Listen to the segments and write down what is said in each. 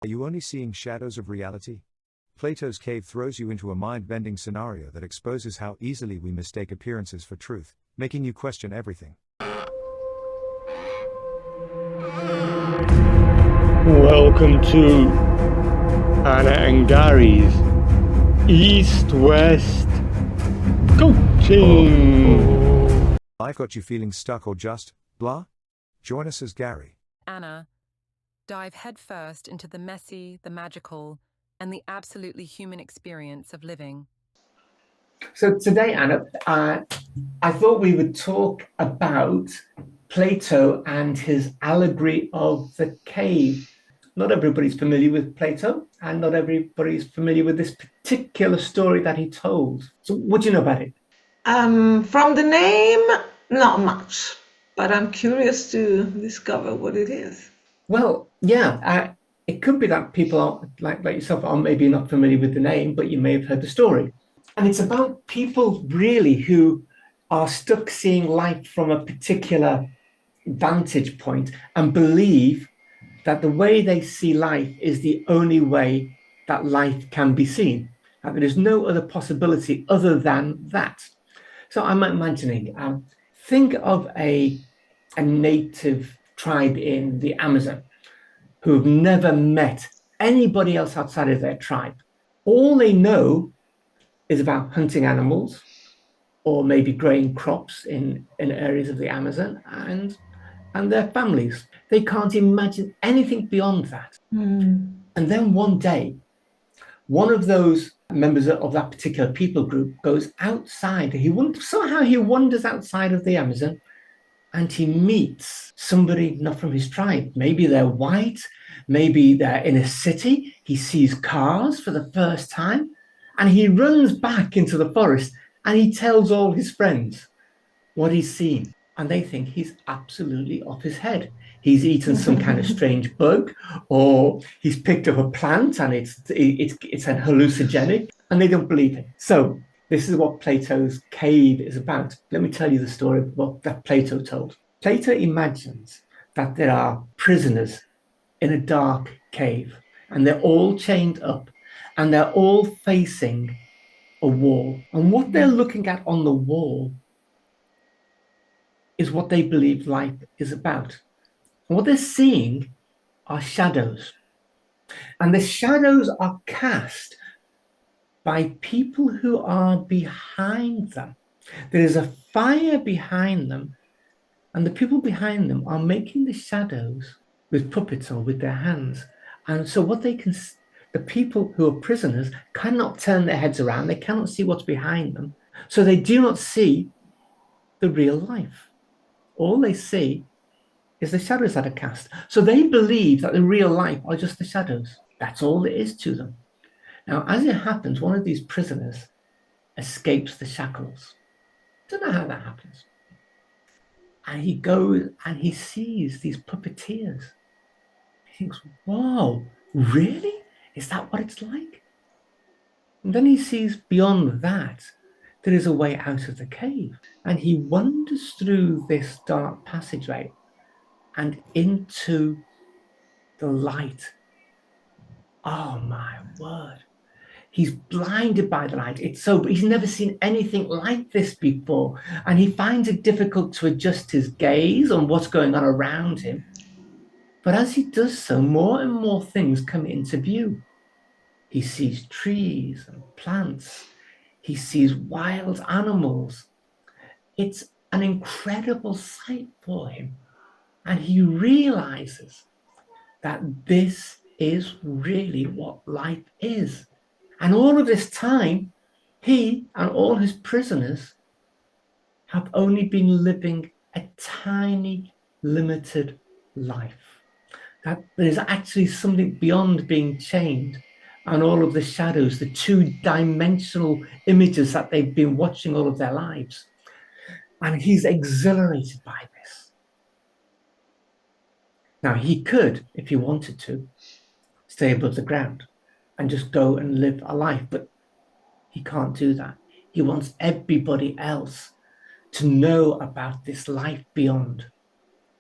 Are you only seeing shadows of reality? Plato's cave throws you into a mind-bending scenario that exposes how easily we mistake appearances for truth, making you question everything. Welcome to Anna and Gary's East-West Coaching. Life got you feeling stuck or just, blah? Join us as Gary. Anna, dive headfirst into the messy, the magical, and the absolutely human experience of living. So today, Anna, I thought we would talk about Plato and his allegory of the cave. Not everybody's familiar with Plato, and not everybody's familiar with this particular story that he told. So what do you know about it? From the name, not much, but I'm curious to discover what it is. Well, yeah, it could be that people are, like yourself are maybe not familiar with the name, but you may have heard the story. And it's about people really who are stuck seeing life from a particular vantage point and believe that the way they see life is the only way that life can be seen. And there is no other possibility other than that. So I'm imagining, think of a native tribe in the Amazon who've never met anybody else outside of their tribe. All they know is about hunting animals or maybe growing crops in areas of the Amazon and their families. They can't imagine anything beyond that. And then one day, one of those members of that particular people group goes outside. He wanders outside of the Amazon and he meets somebody not from his tribe. Maybe they're white, maybe they're in a city. He sees cars for the first time and he runs back into the forest and he tells all his friends what he's seen. And they think he's absolutely off his head. He's eaten some kind of strange bug, or he's picked up a plant and it's an hallucinogenic, and they don't believe him. So this is what Plato's cave is about. Let me tell you the story of what that Plato told. Plato imagines that there are prisoners in a dark cave, and they're all chained up, and they're all facing a wall. And what they're looking at on the wall is what they believe life is about. And what they're seeing are shadows. And the shadows are cast by people who are behind them. There is a fire behind them, and the people behind them are making the shadows with puppets or with their hands. And so the people who are prisoners cannot turn their heads around. They cannot see what's behind them. So they do not see the real life. All they see is the shadows that are cast. So they believe that the real life are just the shadows. That's all there is to them. Now, as it happens, one of these prisoners escapes the shackles. Don't know how that happens. And he goes and he sees these puppeteers. He thinks, wow, really? Is that what it's like? And then he sees beyond that, there is a way out of the cave. And he wanders through this dark passageway and into the light. Oh my word. He's blinded by the light. He's never seen anything like this before. And he finds it difficult to adjust his gaze on what's going on around him. But as he does so, more and more things come into view. He sees trees and plants. He sees wild animals. It's an incredible sight for him. And he realizes that this is really what life is. And all of this time, he and all his prisoners have only been living a tiny, limited life. That there's actually something beyond being chained and all of the shadows, the two-dimensional images that they've been watching all of their lives. And he's exhilarated by this. Now, he could, if he wanted to, stay above the ground and just go and live a life, but he can't do that. He wants everybody else to know about this life beyond.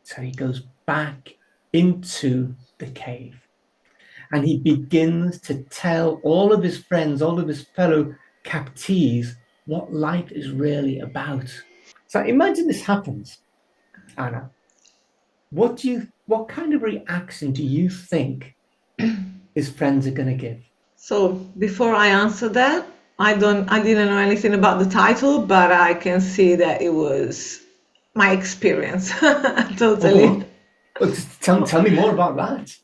So he goes back into the cave. and he begins to tell all of his friends, all of his fellow captees, what life is really about. So imagine this happens, Anna. What kind of reaction do you think his friends are going to give? So before I answer that, I didn't know anything about the title, but I can see that it was my experience. Totally. Well, just tell me more about that.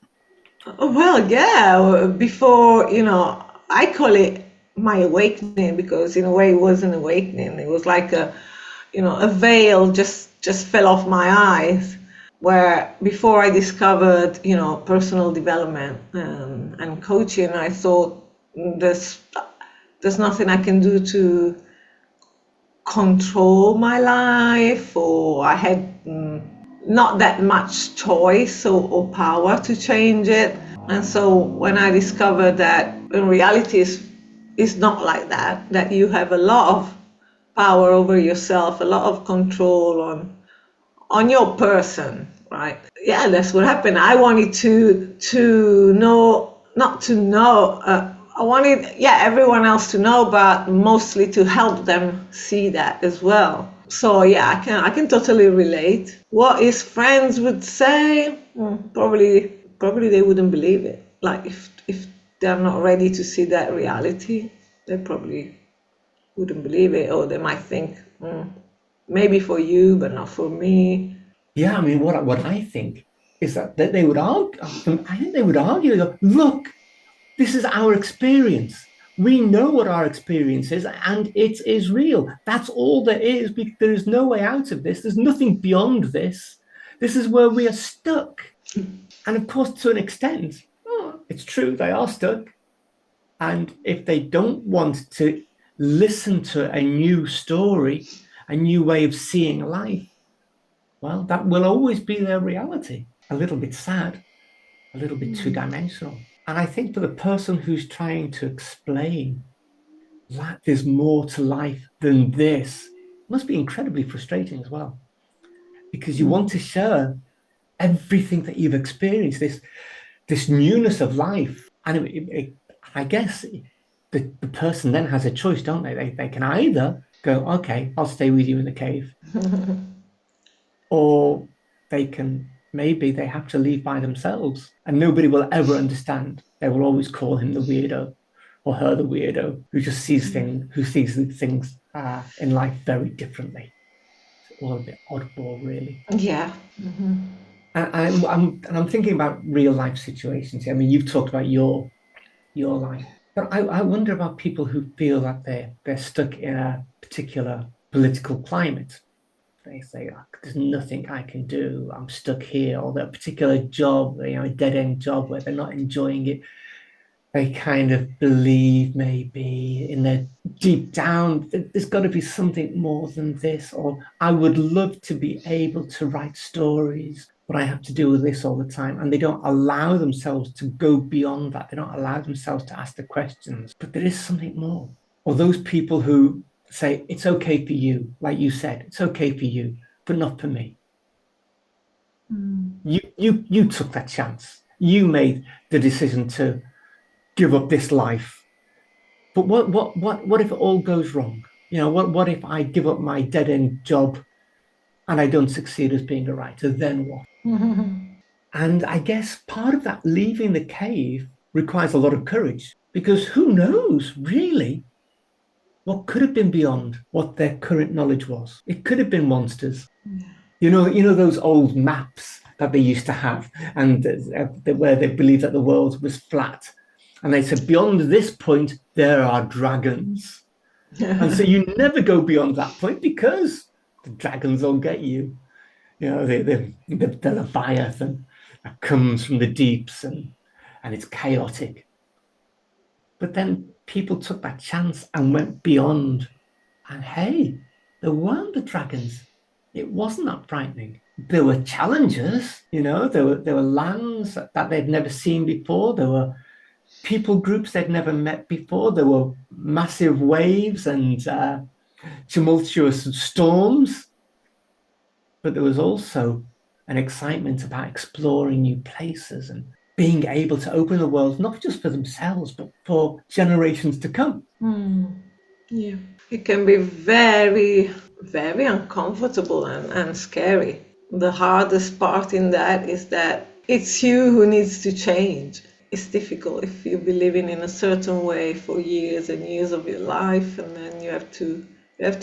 Well, yeah, before, I call it my awakening, because in a way it was an awakening. It was like a veil just fell off my eyes, where before I discovered, personal development and coaching, I thought there's nothing I can do to control my life, or I had not that much choice or power to change it. And so when I discovered that in reality is not like that you have a lot of power over yourself, a lot of control on your person, right? Yeah, that's what happened. I wanted to know, not to know, I wanted, everyone else to know, but mostly to help them see that as well. So yeah, I can totally relate. What his friends would say, probably they wouldn't believe it. Like if they're not ready to see that reality, they probably wouldn't believe it, or they might think, maybe for you, but not for me. Yeah, I mean, what I think is that they would argue. I think they would argue. Go, look, this is our experience. We know what our experience is, and it is real. That's all there is. There is no way out of this. There's nothing beyond this. This is where we are stuck. And of course, to an extent, it's true, they are stuck. And if they don't want to listen to a new story, a new way of seeing life, well, that will always be their reality. A little bit sad, a little bit two-dimensional. And I think for the person who's trying to explain that there's more to life than this, must be incredibly frustrating as well. Because you want to share everything that you've experienced, this newness of life. And I guess the person then has a choice, don't they? They can either go, okay, I'll stay with you in the cave. Or maybe they have to leave by themselves, and nobody will ever understand. They will always call him the weirdo or her the weirdo who just sees things in life very differently. It's all a bit oddball, really. Yeah. And I'm thinking about real life situations. I mean, you've talked about your life, but I wonder about people who feel that they're stuck in a particular political climate. They say, oh, there's nothing I can do. I'm stuck here. Or that particular job, a dead-end job where they're not enjoying it. They kind of believe maybe in their deep down, there's got to be something more than this. Or I would love to be able to write stories, but I have to deal with this all the time. And they don't allow themselves to go beyond that. They don't allow themselves to ask the questions. But there is something more. Or those people who say, it's okay for you, like you said, it's okay for you, but not for me. You took that chance. You made the decision to give up this life. But what if it all goes wrong? What if I give up my dead-end job and I don't succeed as being a writer? Then what? And I guess part of that leaving the cave requires a lot of courage, because who knows, really, what could have been beyond what their current knowledge was. It could have been monsters. You know those old maps that they used to have, and where they believed that the world was flat. And they said, beyond this point, there are dragons. And so you never go beyond that point, because the dragons will get you. The Leviathan that comes from the deeps, and it's chaotic. But then people took that chance and went beyond. And hey, there weren't the dragons. It wasn't that frightening. There were challenges, there were lands that they'd never seen before. There were people groups they'd never met before. There were massive waves and tumultuous storms. But there was also an excitement about exploring new places and being able to open the world, not just for themselves, but for generations to come. Yeah. It can be very, very uncomfortable and scary. The hardest part in that is that it's you who needs to change. It's difficult if you've been living in a certain way for years and years of your life, and then you have to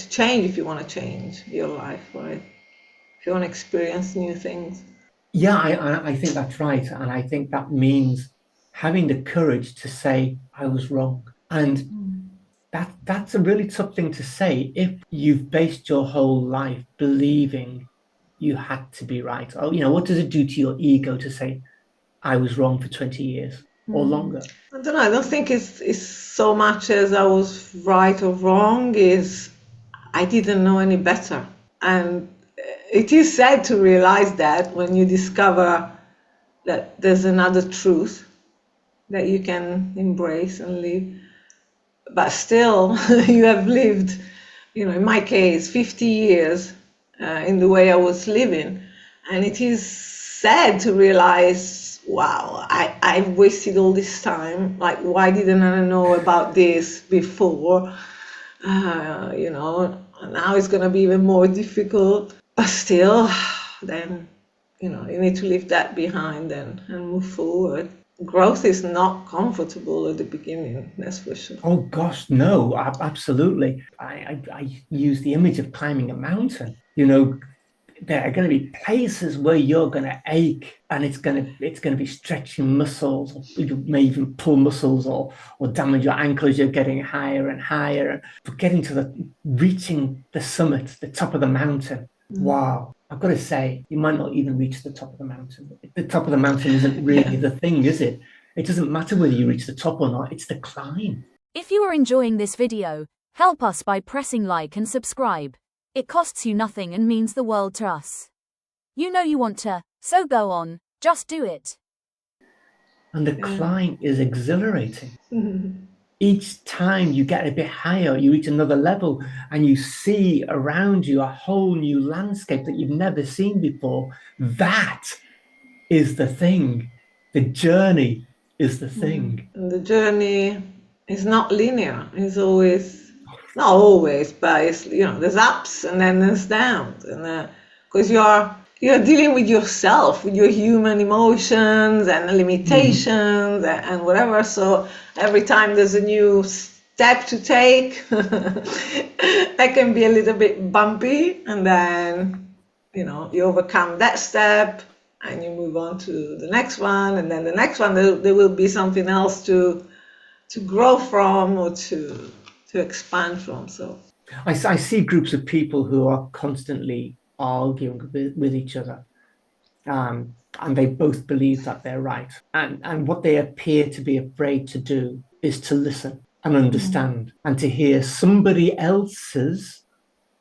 change if you want to change your life, right? If you want to experience new things. Yeah, I think that's right. And I think that means having the courage to say, I was wrong. And that's a really tough thing to say if you've based your whole life believing you had to be right. Oh, what does it do to your ego to say, I was wrong for 20 years or longer? I don't know. I don't think it's so much as I was right or wrong. Is I didn't know any better, and it is sad to realize that when you discover that there's another truth that you can embrace and live, but still you have lived, in my case, 50 years in the way I was living, and it is sad to realize, wow, I've wasted all this time. Like, why didn't I know about this before? Now it's going to be even more difficult. But still, then, you need to leave that behind and move forward. Growth is not comfortable at the beginning, that's for sure. Oh gosh, no, absolutely. I use the image of climbing a mountain. There are going to be places where you're going to ache, and it's going to be stretching muscles, or you may even pull muscles or damage your ankle as you're getting higher and higher. But reaching the summit, the top of the mountain, wow. I've got to say, you might not even reach the top of the mountain. The top of the mountain isn't really the thing, is it? It doesn't matter whether you reach the top or not, it's the climb. If you are enjoying this video, help us by pressing like and subscribe. It costs you nothing and means the world to us. You know you want to, so go on, just do it. And the climb is exhilarating. Each time you get a bit higher, you reach another level, and you see around you a whole new landscape that you've never seen before. That is the thing. The journey is the thing. And the journey is not linear. It's always, not always, but it's, there's ups and then there's downs, and because you're dealing with yourself, with your human emotions and limitations and whatever. So every time there's a new step to take, that can be a little bit bumpy, and then you overcome that step and you move on to the next one, and then the next one there will be something else to grow from or to expand from. So I see groups of people who are constantly arguing with each other, and they both believe that they're right, and what they appear to be afraid to do is to listen and understand and to hear somebody else's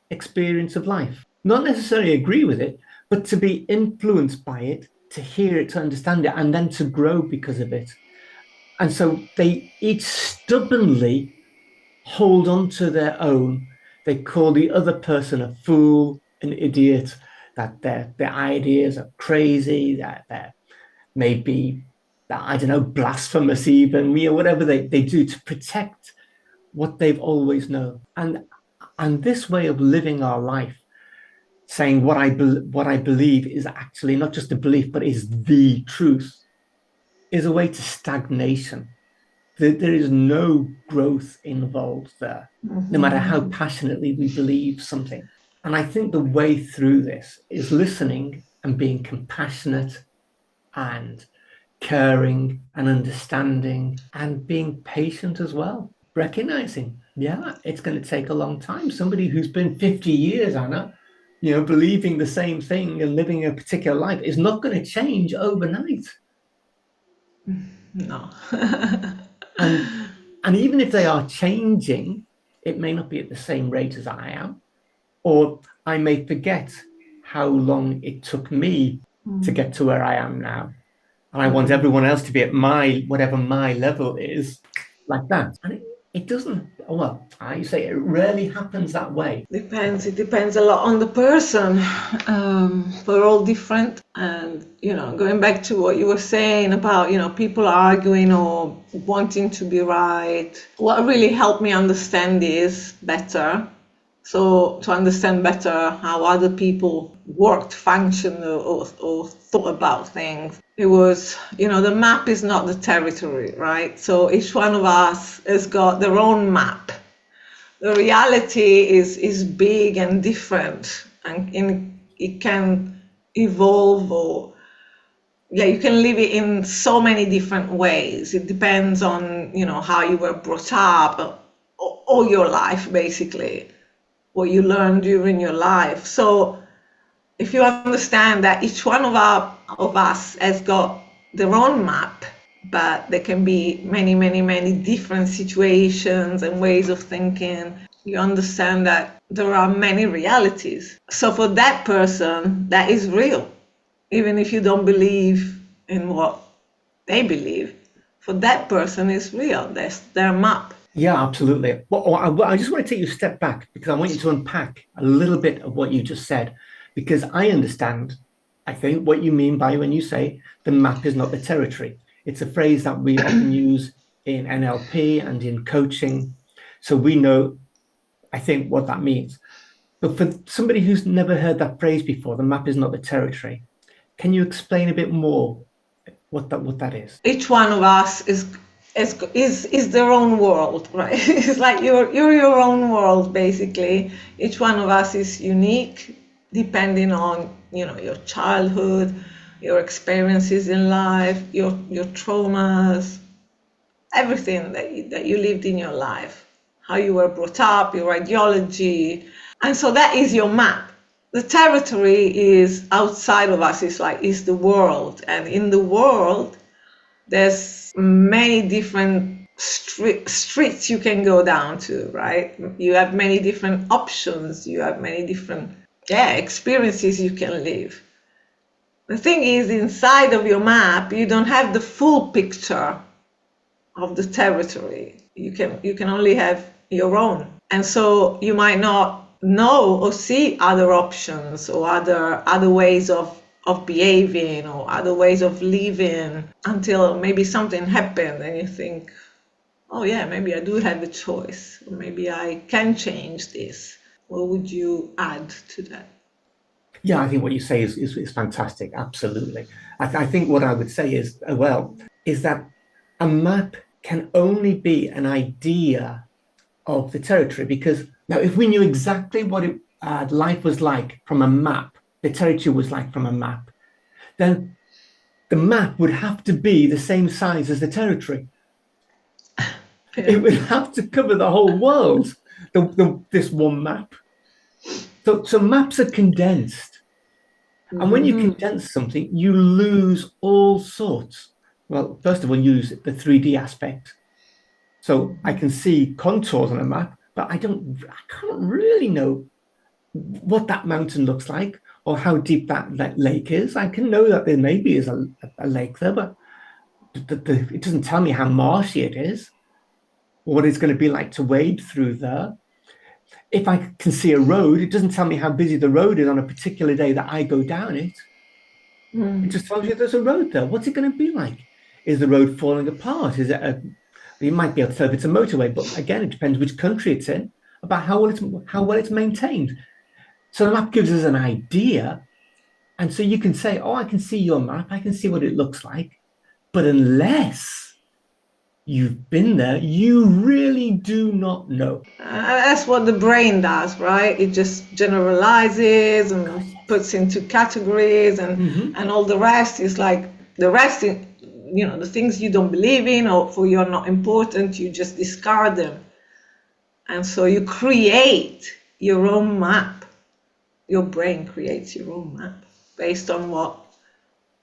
experience of life, not necessarily agree with it, but to be influenced by it, to hear it, to understand it, and then to grow because of it. And so they each stubbornly hold on to their own. They call the other person a fool, an idiot, that their ideas are crazy, that they're maybe, I don't know, blasphemous even, whatever they do to protect what they've always known. And this way of living our life, saying what I believe is actually not just a belief, but is the truth, is a way to stagnation. There is no growth involved there, no matter how passionately we believe something. And I think the way through this is listening and being compassionate and caring and understanding and being patient as well. Recognizing, it's going to take a long time. Somebody who's been 50 years, Anna, believing the same thing and living a particular life is not going to change overnight. No. And even if they are changing, it may not be at the same rate as I am, or I may forget how long it took me to get to where I am now. And I want everyone else to be at whatever my level is, like that. And it doesn't, well, I say it rarely happens that way. Depends. It depends a lot on the person. We're all different. And, going back to what you were saying about, people arguing or wanting to be right, what really helped me understand this better. So to understand better how other people worked, functioned, or thought about things, it was, the map is not the territory, right? So each one of us has got their own map. The reality is big and different, and it can evolve, or you can live it in so many different ways. It depends on how you were brought up, all your life basically, what you learned during your life. So if you understand that each one of us has got their own map, but there can be many, many, many different situations and ways of thinking, you understand that there are many realities. So for that person, that is real. Even if you don't believe in what they believe, for that person it's real. That's their map. Yeah, absolutely. Well, I just want to take you a step back because I want you to unpack a little bit of what you just said, because I understand, I think, what you mean by when you say the map is not the territory. It's a phrase that we often use in NLP and in coaching. So we know, I think, what that means. But for somebody who's never heard that phrase before, the map is not the territory, can you explain a bit more what that is? Each one of us is their own world, right? It's like you're your own world, basically. Each one of us is unique, depending on your childhood, your experiences in life, your traumas, everything that you lived in your life, how you were brought up, your ideology, and so that is your map. The territory is outside of us. It's the world, and in the world, there's many different streets you can go down to, right? You have many different options. You have many different experiences you can live. The thing is, inside of your map, you don't have the full picture of the territory. You can only have your own. And so you might not know or see other options or other ways of behaving or other ways of living until maybe something happened and you think, oh yeah, maybe I do have a choice, or maybe I can change this. What would you add to that? Yeah, I think what you say is fantastic. Absolutely. I think what I would say is that a map can only be an idea of the territory, because now if we knew exactly what life was like from a map, the territory was like from a map, then the map would have to be the same size as the territory. It would have to cover the whole world, this one map. So maps are condensed. And when you condense something, you lose all sorts. Well, first of all, you lose the 3D aspect. So I can see contours on a map, but I can't really know what that mountain looks like or how deep that lake is. I can know that there maybe is a lake there, but it doesn't tell me how marshy it is, or what it's going to be like to wade through there. If I can see a road, it doesn't tell me how busy the road is on a particular day that I go down it. It just tells you there's a road there. What's it going to be like? Is the road falling apart? Is it you might be able to tell if it's a motorway, but again, it depends which country it's in, about how well it's maintained. So the map gives us an idea. And so you can say, oh, I can see your map. I can see what it looks like. But unless you've been there, you really do not know. That's what the brain does, right? It just generalizes and puts into categories, and all the rest is like the rest. The things you don't believe in or for you're not important, you just discard them. And so you create your own map. Your brain creates your own map based on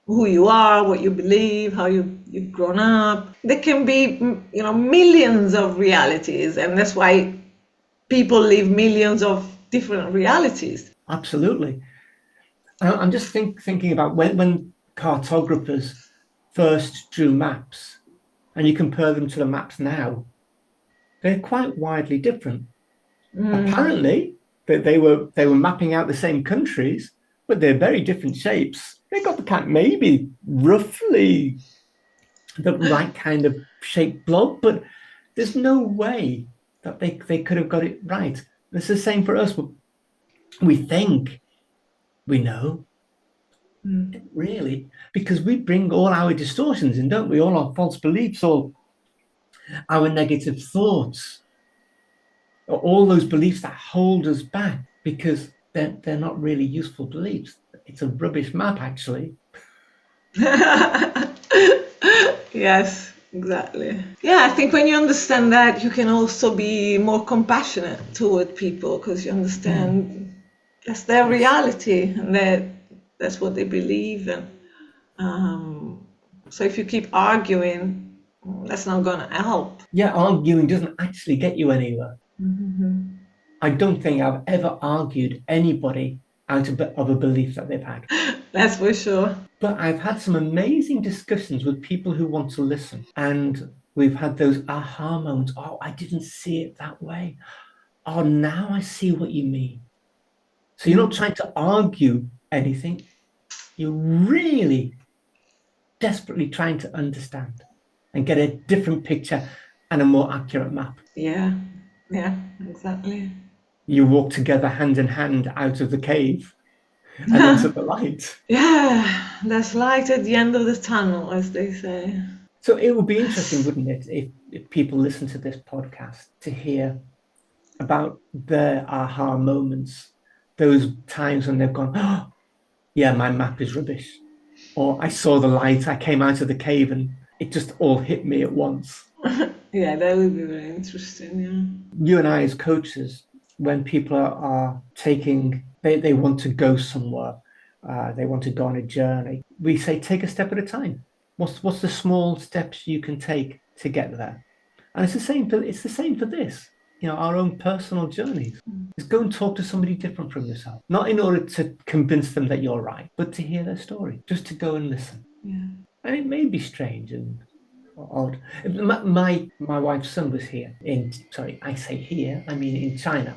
who you are, what you believe, how you've grown up. There can be, millions of realities, and that's why people live millions of different realities. Absolutely. I'm just thinking about when cartographers first drew maps, and you compare them to the maps now, they're quite widely different. Apparently, they were mapping out the same countries, but they're very different shapes. They got the kind, maybe roughly the right kind of shaped blob, but there's no way that they could have got it right. It's the same for us. We think we know, really, because we bring all our distortions in, don't we? All our false beliefs, all our negative thoughts, all those beliefs that hold us back because they're not really useful beliefs. It's a rubbish map, actually. Yes, exactly. Yeah, I think when you understand that, you can also be more compassionate toward people because you understand that's their reality and that's what they believe. And so if you keep arguing, that's not going to help. Yeah, arguing doesn't actually get you anywhere. I don't think I've ever argued anybody out of a belief that they've had. That's for sure. But I've had some amazing discussions with people who want to listen. And we've had those aha moments. Oh, I didn't see it that way. Oh, now I see what you mean. So you're not trying to argue anything. You're really desperately trying to understand and get a different picture and a more accurate map. Yeah, exactly. You walk together hand in hand out of the cave and into the light. Yeah, there's light at the end of the tunnel, as they say. So it would be interesting, wouldn't it, if people listen to this podcast to hear about their aha moments, those times when they've gone, oh, yeah, my map is rubbish. Or I saw the light, I came out of the cave and it just all hit me at once. Yeah, that would be very interesting, yeah. You and I as coaches, when people are taking, they want to go somewhere, they want to go on a journey, we say, take a step at a time. What's the small steps you can take to get there? And it's the same for this. You know, our own personal journeys. Is go and talk to somebody different from yourself. Not in order to convince them that you're right, but to hear their story, just to go and listen. Yeah. And it may be strange and odd. My wife's son was here I say here, I mean in China.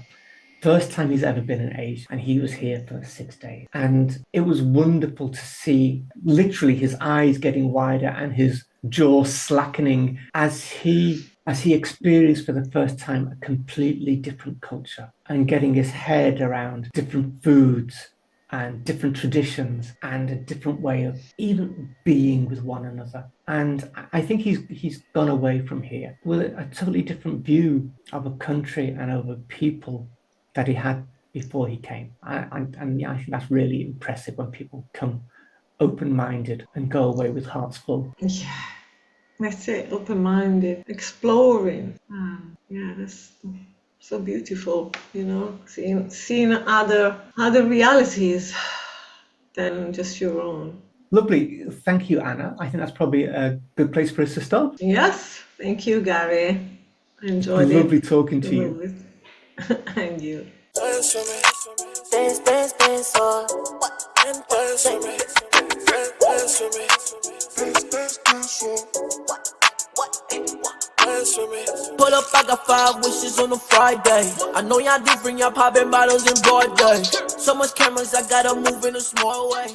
First time he's ever been in Asia, and he was here for 6 days. And it was wonderful to see literally his eyes getting wider and his jaw slackening as he experienced for the first time a completely different culture and getting his head around different foods and different traditions and a different way of even being with one another. And I think he's gone away from here with a totally different view of a country and of a people that he had before he came. And I think that's really impressive when people come open-minded and go away with hearts full. Yeah, that's it, open-minded, exploring. Yeah, that's so beautiful, you know, seeing other realities than just your own. Lovely. Thank you, Anna. I think that's probably a good place for us to stop. Yes, thank you, Gary. I enjoyed it. Lovely talking to you. And you. Dance for me. Dance, oh. Dance for me. Dance for me. Dance, oh. Dance for me. Pull up, I got 5 wishes on a Friday. I know y'all different, y'all popping bottles in broad day. So much cameras, I gotta move in a small way.